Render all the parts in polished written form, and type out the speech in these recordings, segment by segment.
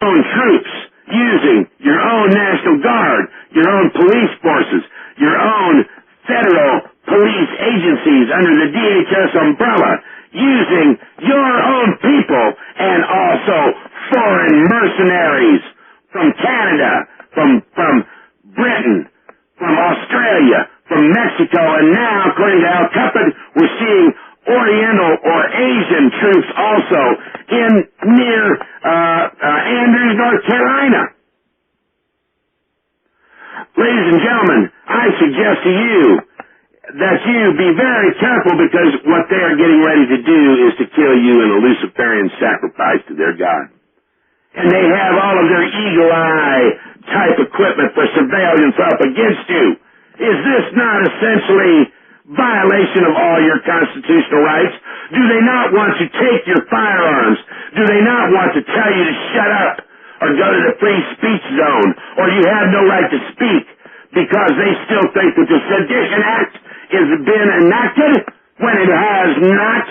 own troops, using your own National Guard, your own police forces, your own federal police agencies under the DHS umbrella, using your own people and also foreign mercenaries from Canada, from Britain, from Australia, from Mexico, and now, according to Al Cupid, we're seeing Oriental or Asian troops also in near Andrews, North Carolina. Ladies and gentlemen, I suggest to you that you be very careful, because what they are getting ready to do is to kill you in a Luciferian sacrifice to their God. And they have all of their eagle eye type equipment for surveillance up against you. Is this not essentially violation of all your constitutional rights? Do they not want to take your firearms? Do they not want to tell you to shut up or go to the free speech zone, or you have no right to speak because they still think that the Sedition Act has been enacted when it has not?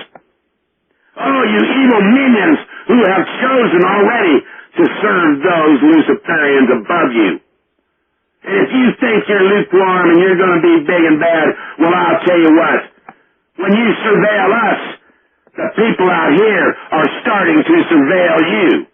Oh, you evil minions who have chosen already to serve those Luciferians above you. And if you think you're lukewarm and you're going to be big and bad, well, I'll tell you what. When you surveil us, the people out here are starting to surveil you.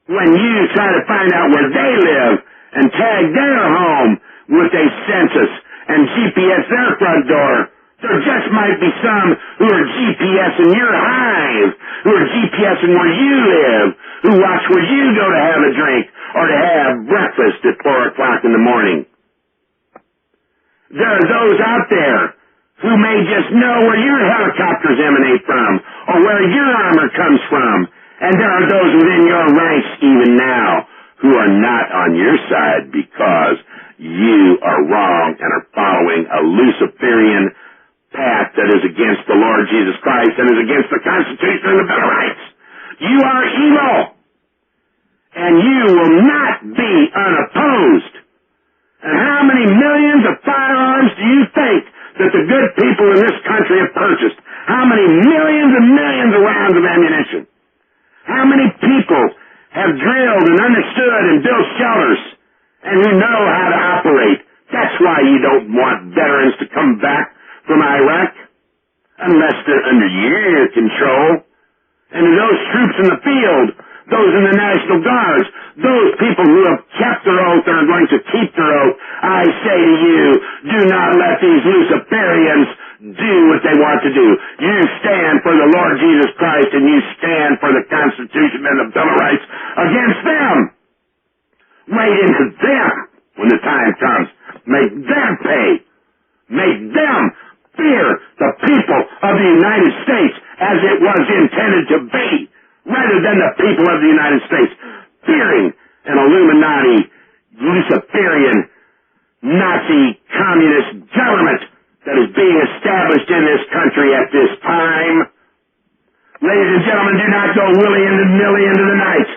When you try to find out where they live and tag their home with a census and GPS their front door, there just might be some who are GPSing your hive, who are GPSing where you live, who watch where you go to have a drink or to have breakfast at 4 o'clock in the morning. There are those out there who may just know where your helicopters emanate from or where your armor comes from. And there are those within your ranks even now who are not on your side because you are wrong and are following a Luciferian path that is against the Lord Jesus Christ and is against the Constitution and the Bill of Rights. You are evil, and you will not be unopposed. And how many millions of firearms do you think that the good people in this country have purchased? How many millions and millions of rounds of ammunition? How many people have drilled and understood and built shelters and who know how to operate? That's why you don't want veterans to come back from Iraq unless they're under your control. And those troops in the field, those in the National Guards, those people who have kept their oath and are going to keep their oath, I say to you, do not let these Luciferians do what they want to do. You stand for the Lord Jesus Christ and you stand for the Constitution and the Bill of Rights against them. Wade into them when the time comes. Make them pay. Make them fear the people of the United States as it was intended to be, rather than the people of the United States fearing an Illuminati, Luciferian, Nazi, communist government that is being established in this country at this time. Ladies and gentlemen, do not go willy-nilly into the night.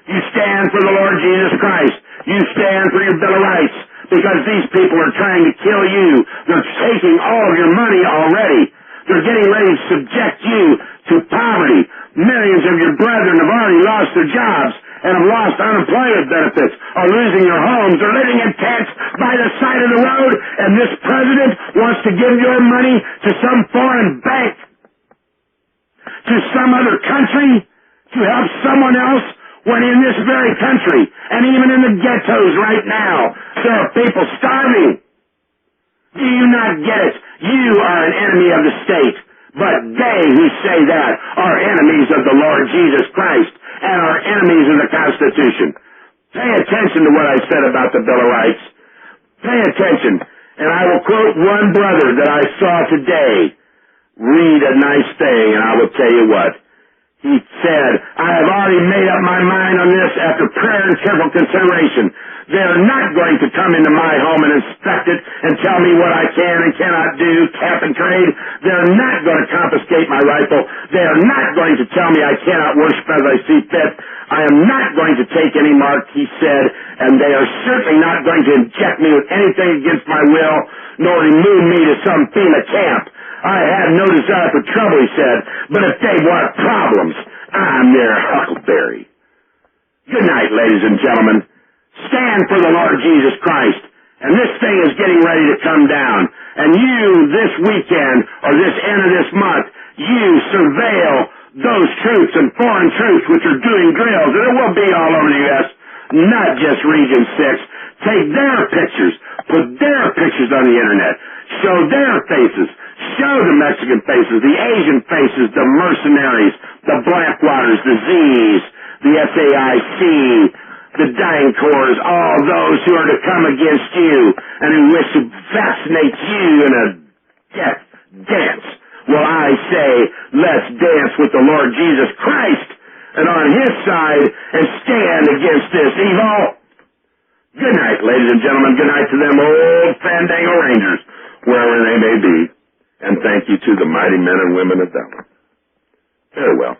You stand for the Lord Jesus Christ. You stand for your Bill of Rights, because these people are trying to kill you. They're taking all of your money already. They're getting ready to subject you to poverty. Millions of your brethren have already lost their jobs and have lost unemployment benefits, are losing their homes, are living in tents by the side of the road, and this president wants to give your money to some foreign bank, to some other country, to help someone else, when in this very country, and even in the ghettos right now, there are people starving. Do you not get it? You are an enemy of the state, but they who say that are enemies of the Lord Jesus Christ and are enemies of the Constitution. Pay attention to what I said about the Bill of Rights. Pay attention, and I will quote one brother that I saw today read a nice thing, and I will tell you what. He said, I have already made up my mind on this after prayer and careful consideration. They're not going to come into my home and inspect it and tell me what I can and cannot do, cap and trade. They're not going to confiscate my rifle. They are not going to tell me I cannot worship as I see fit. I am not going to take any mark, he said, and they are certainly not going to inject me with anything against my will, nor remove me to some FEMA camp. I have no desire for trouble, he said, but if they want problems, I'm their huckleberry. Good night, ladies and gentlemen. Stand for the Lord Jesus Christ. And this thing is getting ready to come down. And you, this weekend, or this end of this month, you surveil those troops and foreign troops which are doing drills. And it will be all over the U.S., not just Region 6. Take their pictures. Put their pictures on the Internet. Show their faces. Show the Mexican faces, the Asian faces, the mercenaries, the Blackwaters, the Z's, the SAIC, the dying corps, all those who are to come against you and who wish to vaccinate you in a death dance. Well, I say, let's dance with the Lord Jesus Christ and on His side and stand against this evil. Good night, ladies and gentlemen. Good night to them old Fandango Rangers, wherever they may be. And thank you to the mighty men and women of valor. Farewell.